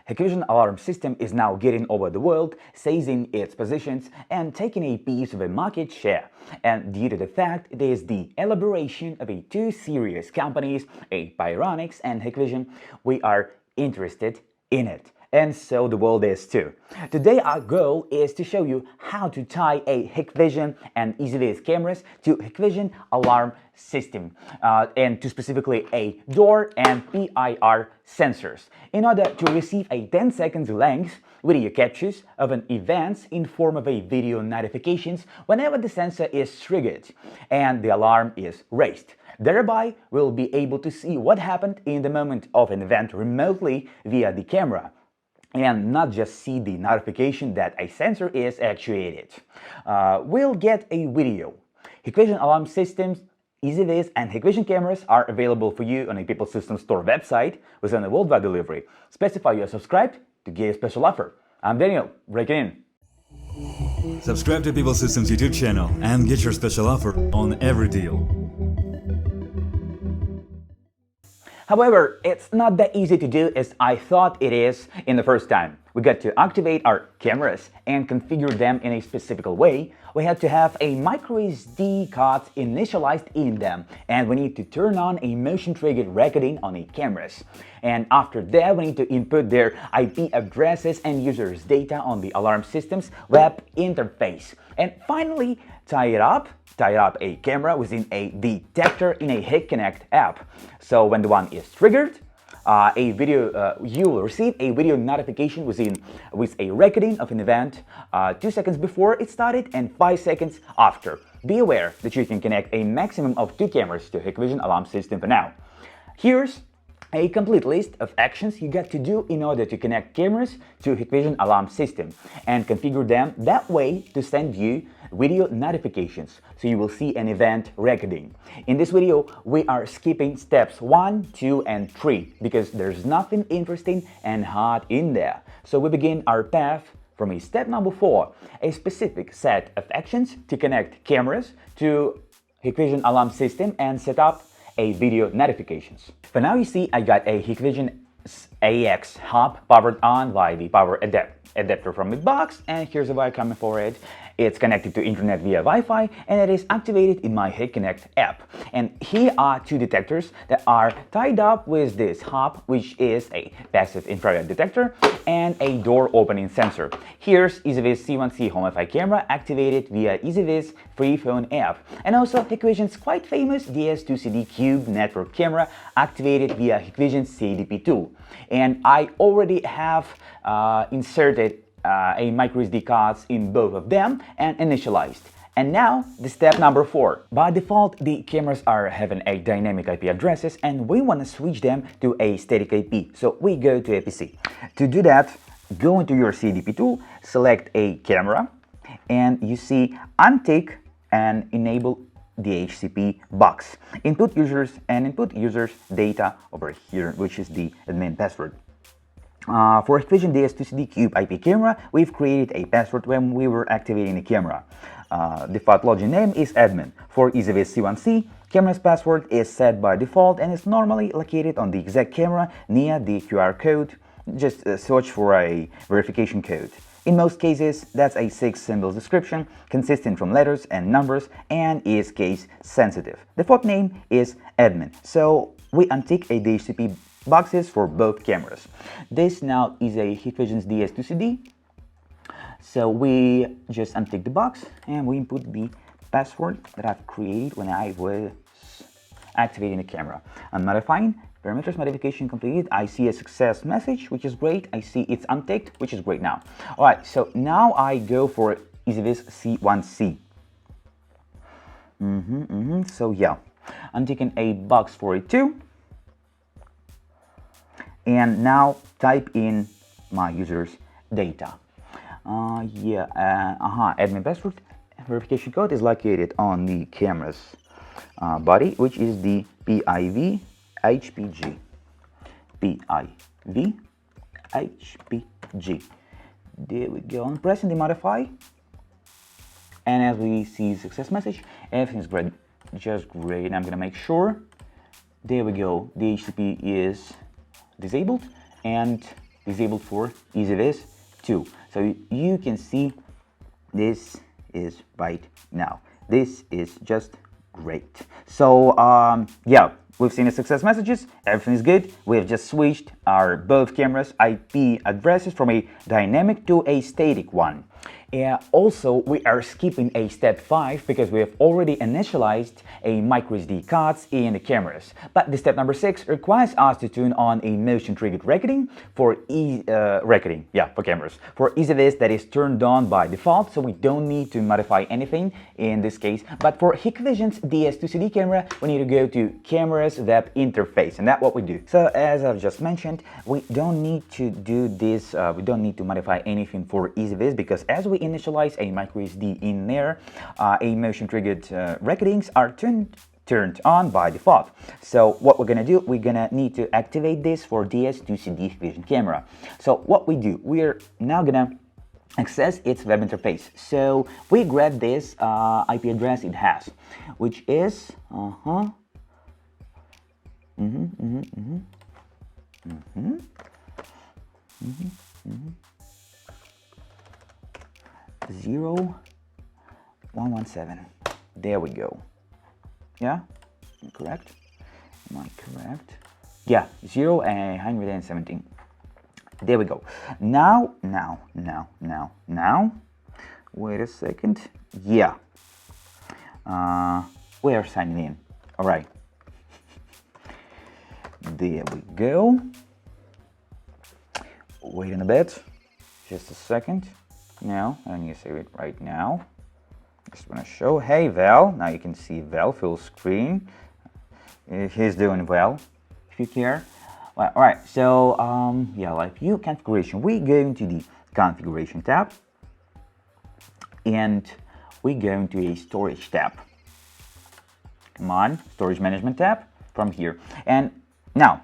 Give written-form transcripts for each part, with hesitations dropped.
Hikvision alarm system is now getting over the world, seizing its positions and taking a piece of a market share. And due to the fact it is the elaboration of two serious companies, Pyronics and Hikvision, we are interested in it. And so the world is too. Today our goal is to show you how to tie a Hikvision and EasyViz cameras to Hikvision alarm system and to specifically a door and PIR sensors in order to receive a 10 seconds length video captures of an event in form of a video notifications whenever the sensor is triggered and the alarm is raised. Thereby, we'll be able to see what happened in the moment of an event remotely via the camera, and not just see the notification that a sensor is actuated. We'll get a video. Hikvision alarm systems, EasyViz and Hikvision cameras are available for you on a People Systems Store website within a worldwide delivery. Specify you are subscribed to get a special offer. I'm Daniel, break it in. Subscribe to People Systems YouTube channel and get your special offer on every deal. However, it's not that easy to do as I thought it is in the first time. We got to activate our cameras and configure them in a specific way. We had to have a microSD card initialized in them, and we need to turn on a motion-triggered recording on the cameras. And after that, we need to input their IP addresses and users' data on the alarm system's web interface. And finally, tie up a camera within a detector in a Hik-connect app. So when the one is triggered, you will receive a video notification with a recording of an event 2 seconds before it started and 5 seconds after. Be aware that you can connect a maximum of 2 cameras to Hikvision alarm system for now. Here's a complete list of actions you got to do in order to connect cameras to Hikvision alarm system and configure them that way to send you video notifications, so you will see an event recording. In this video, we are skipping steps 1, 2, and 3 because there's nothing interesting and hard in there. So we begin our path from a step number 4, a specific set of actions to connect cameras to Hikvision alarm system and set up a video notifications. For now, you see I got a Hikvision AX hub powered on by the power adapter from the box, and here's the wire coming for it. It's connected to internet via Wi-Fi and it is activated in my Hik-connect app. And here are 2 detectors that are tied up with this hub, which is a passive infrared detector and a door opening sensor. Here's EasyViz C1C home Wi-Fi camera activated via EasyViz free phone app, and also Hikvision's quite famous DS2CD Cube network camera activated via Hikvision CDP2. And I already have inserted a microSD cards in both of them and initialized. And now the step number 4. By default, the cameras are having a dynamic IP addresses and we want to switch them to a static IP. So we go to APC. To do that, go into your CDP tool, select a camera, and you see untick and enable the HCP box. Input users data over here, which is the admin password. For Hikvision DS2CD Cube IP camera, we've created a password when we were activating the camera. Default login name is admin. For EasyViz C1C, camera's password is set by default and is normally located on the exact camera near the QR code. Just search for a verification code. In most cases, that's a 6-symbol description consisting from letters and numbers and is case sensitive. Default name is admin. So we untick a DHCP boxes for both cameras. This now is a Hikvision's DS2CD. So we just untick the box and we input the password that I've created when I was activating the camera. I'm modifying. Parameters modification completed. I see a success message, which is great. I see it's unticked, which is great now. Alright, so now I go for EasyViz C1C. So yeah, I'm taking a box for it too. And now type in my user's data. Admin password verification code is located on the camera's body, which is the PIV HPG. PIV HPG. There we go. I'm pressing the modify, and as we see success message, everything's great, just great. I'm gonna make sure. There we go. The HTTP is disabled and disabled for EasyViz too. So you can see this is right now. This is just great. So yeah, we've seen the success messages. Everything is good. We have just switched our both cameras IP addresses from a dynamic to a static one. Also, we are skipping a step 5 because we have already initialized a microSD cards in the cameras. But the step number 6 requires us to turn on a motion triggered recording for for cameras. For EasyViz, that is turned on by default, so we don't need to modify anything in this case. But for Hikvision's DS2CD camera, we need to go to Cameras Web Interface, and that's what we do. So as I've just mentioned, we don't need to do this. We don't need to modify anything for EasyViz because as we initialize a microSD in there, a motion triggered recordings are turned on by default. So what we're gonna do, we're gonna need to activate this for DS2CD Hikvision camera. So what we do, we're now gonna access its web interface. So we grab this IP address it has, which is 0117. There we go. Yeah, correct? Am I correct? Yeah, 0117. There we go. Now, wait a second. Yeah, we are signing in. All right. There we go. Wait a bit. Just a second. Now, I need to save it right now. Just want to show. Hey, Val. Now you can see Val full screen. He's doing well, if you care. Well, all right. So, yeah, like view configuration. We go into the configuration tab, and we go into a storage tab. Come on, storage management tab from here. And now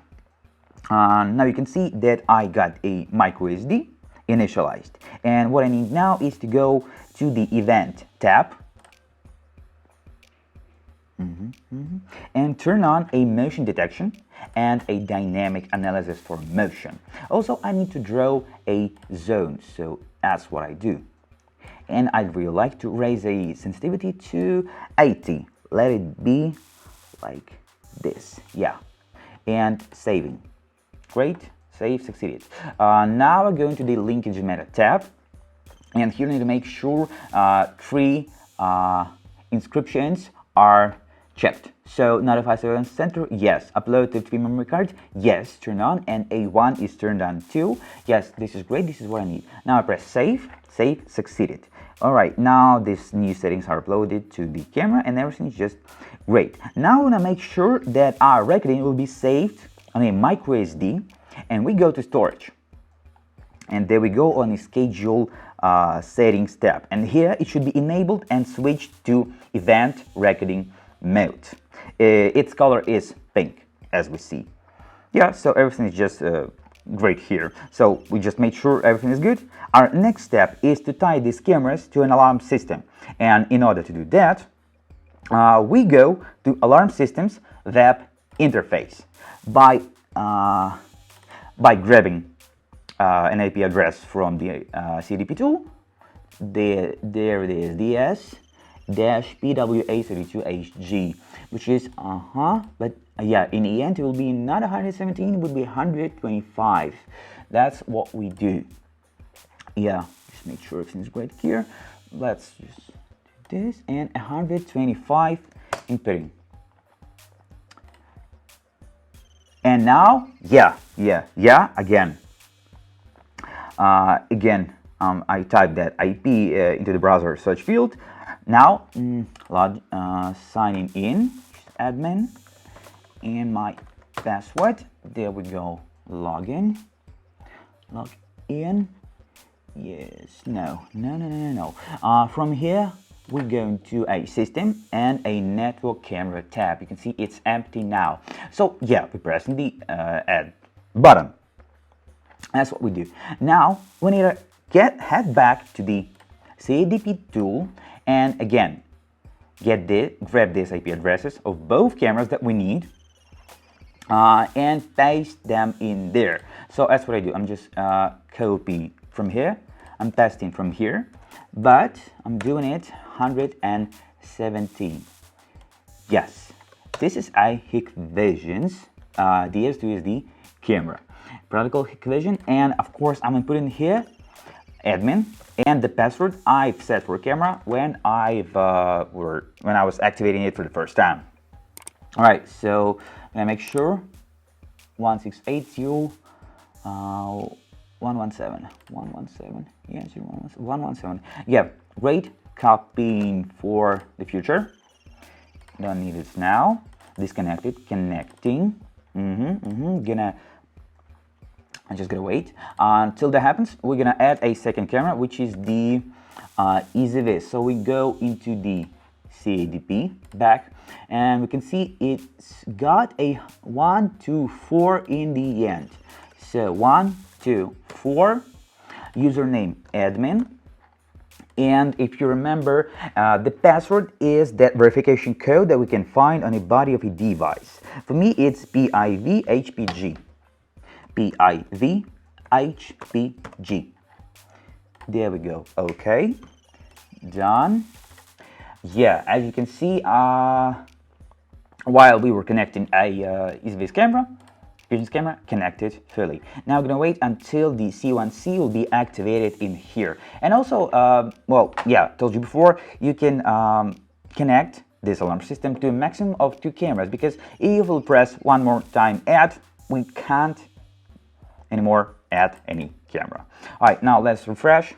you can see that I got a microSD initialized, and what I need now is to go to the event tab and turn on a motion detection and a dynamic analysis for motion. Also, I need to draw a zone, so that's what I do. And I'd really like to raise a sensitivity to 80. Let it be like this, yeah. And saving. Great. Save, succeeded. Now we're going to the linkage meta tab, and here we need to make sure 3 inscriptions are checked. So notify surveillance center, yes. Upload to 3 memory cards, yes. Turn on, and A1 is turned on too. Yes, this is great. This is what I need. Now I press save. Save, succeeded. All right, now these new settings are uploaded to the camera, and everything is just great. Now we want to make sure that our recording will be saved on a microSD. And we go to storage, and there we go on the schedule settings tab, and here it should be enabled and switched to event recording mode. Its color is pink, as we see. Yeah, so everything is just great here. So we just made sure everything is good. Our next step is to tie these cameras to an alarm system, and in order to do that, we go to alarm systems web interface by grabbing an IP address from the CDP tool. There it is, DS-PWA32HG, which is, but yeah, in the end it will be not 117, it would be 125. That's what we do. Yeah, just make sure everything's great here. Let's just do this, and 125 inputting. And now, again, I type that IP into the browser search field. Now, signing in, admin, and my password. There we go. Log in. Yes. No. From here, we go into a system and a network camera tab. You can see it's empty now. So yeah, we're pressing the add button. That's what we do. Now we need to head back to the CDP tool, and again grab these IP addresses of both cameras that we need and paste them in there. So that's what I do. I'm just copy from here. I'm pasting from here, but I'm doing it 117. Yes, this is a Hikvision's DS2SD camera. Protocol Hikvision, and of course I'm gonna put in here admin and the password I've set for camera when I was activating it for the first time. All right, so I'm gonna make sure 1680 117, yeah, 117. Yeah, great. Copying for the future. Don't need it now. Disconnected, connecting. I'm just gonna wait until that happens. We're gonna add a second camera, which is the Recieve. So we go into the CADP back, and we can see it's got a 1, 2, 4 in the end. So 1, 2, 4, username admin, and if you remember, the password is that verification code that we can find on the body of a device. For me, it's PIVHPG. PIVHPG. There we go. Okay, done. Yeah, as you can see, while we were connecting a Recieve camera, Vision's camera connected fully. Now I'm gonna wait until the C1C will be activated in here. And also, well, yeah, told you before, you can connect this alarm system to a maximum of 2 cameras, because if we'll press one more time add, we can't anymore add any camera. All right, now let's refresh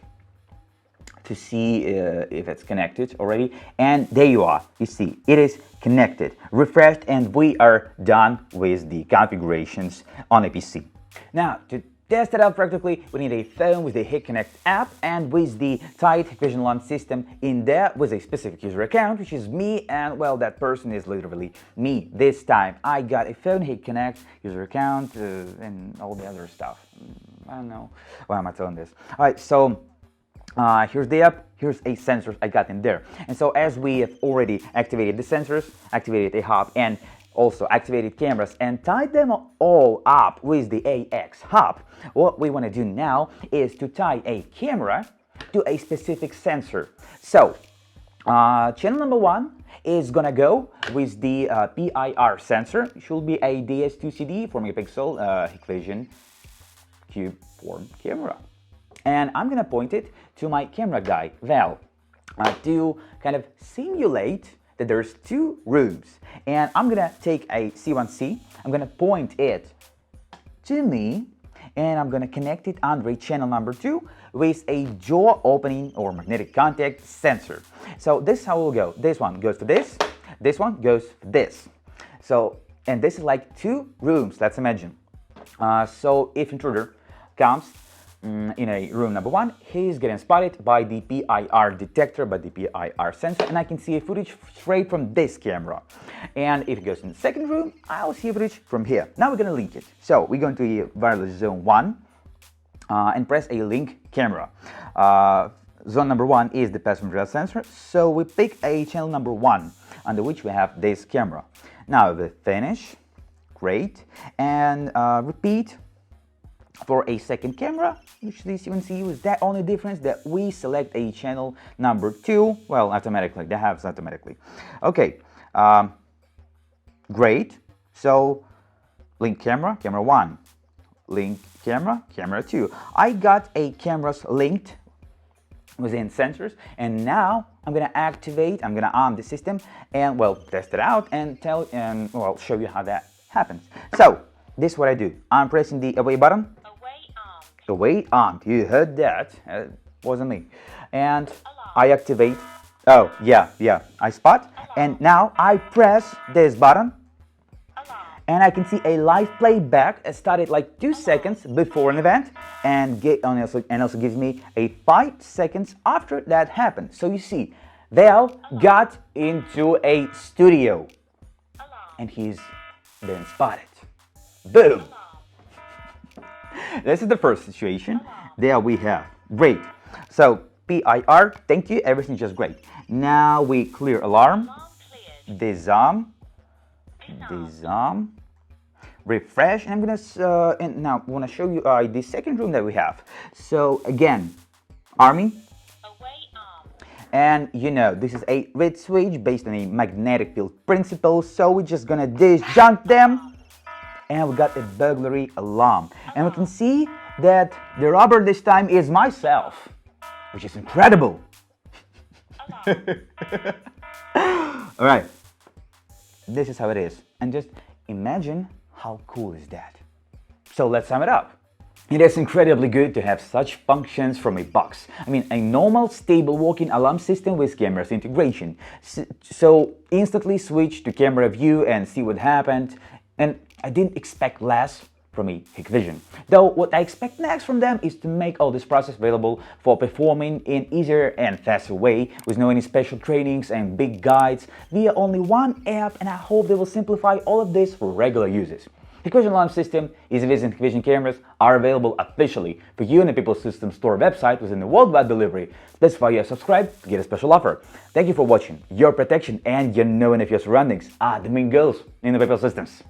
to see if it's connected already, and there you are. You see it is connected, refreshed, and we are done with the configurations on a PC. Now to test it out practically, we need a phone with the Hik-connect app and with the tight Hikvision alarm system in there with a specific user account, which is me, and well, that person is literally me. This time I got a phone, Hik-connect, user account, and all the other stuff. I don't know why am I telling this. All right, so here's the app, here's a sensor I got in there. And so as we have already activated the sensors, activated a hub, and also activated cameras and tied them all up with the AX hub, what we want to do now is to tie a camera to a specific sensor. So channel number 1 is gonna go with the PIR sensor. It should be a DS2CD 4 megapixel Hikvision cube form camera. And I'm gonna point it to my camera guy, Val, to kind of simulate that there's 2 rooms. And I'm gonna take a C1C, I'm gonna point it to me, and I'm gonna connect it under a channel number 2 with a jaw opening or magnetic contact sensor. So this is how it will go. This one goes to this one goes to this. So, and this is like 2 rooms, let's imagine. So if Intruder comes in a room number 1, he's getting spotted by the PIR detector, by the PIR sensor, and I can see a footage straight from this camera. And if it goes in the second room, I'll see footage from here. Now we're gonna link it. So we're going to wireless zone 1 and press a link camera. Zone number 1 is the passenger sensor, so we pick a channel number 1 under which we have this camera. Now we finish, great, and repeat for a second camera, which this you can see with that only difference that we select a channel number 2, well, automatically, that happens automatically. Okay, great. So link camera, camera 1, link camera, camera 2. I got a cameras linked within sensors, and now I'm gonna activate, I'm gonna arm the system and well, test it out and well, show you how that happens. So this is what I do. I'm pressing the away button. Away armed, you heard that, wasn't me. And I activate, oh yeah, I spot, and now I press this button, and I can see a live playback. It started like 2 seconds before an event, and also gives me a 5 seconds after that happened. So you see, Val got into a studio, and he's been spotted. Boom! This is the first situation. There we have. Great. So PIR, thank you, everything's just great. Now we clear alarm. Disarm. refresh, and I'm gonna and now I want to show you the second room that we have. So again, army. And you know, this is a red switch based on a magnetic field principle, so we're just gonna disjunct them. And we got a burglary alarm. And we can see that the robber this time is myself, which is incredible. Alright, this is how it is. And just imagine how cool is that. So let's sum it up. It is incredibly good to have such functions from a box. I mean, a normal, stable walking alarm system with cameras integration. So instantly switch to camera view and see what happened. And I didn't expect less from a Hikvision. Though what I expect next from them is to make all this process available for performing in easier and faster way with no any special trainings and big guides via only one app, and I hope they will simplify all of this for regular users. Hikvision alarm system, EasyViz and Hikvision cameras are available officially for you on the People System Store website within the worldwide delivery. That's why you have subscribed to get a special offer. Thank you for watching. Your protection and your knowing of your surroundings are the main goals in the People Systems.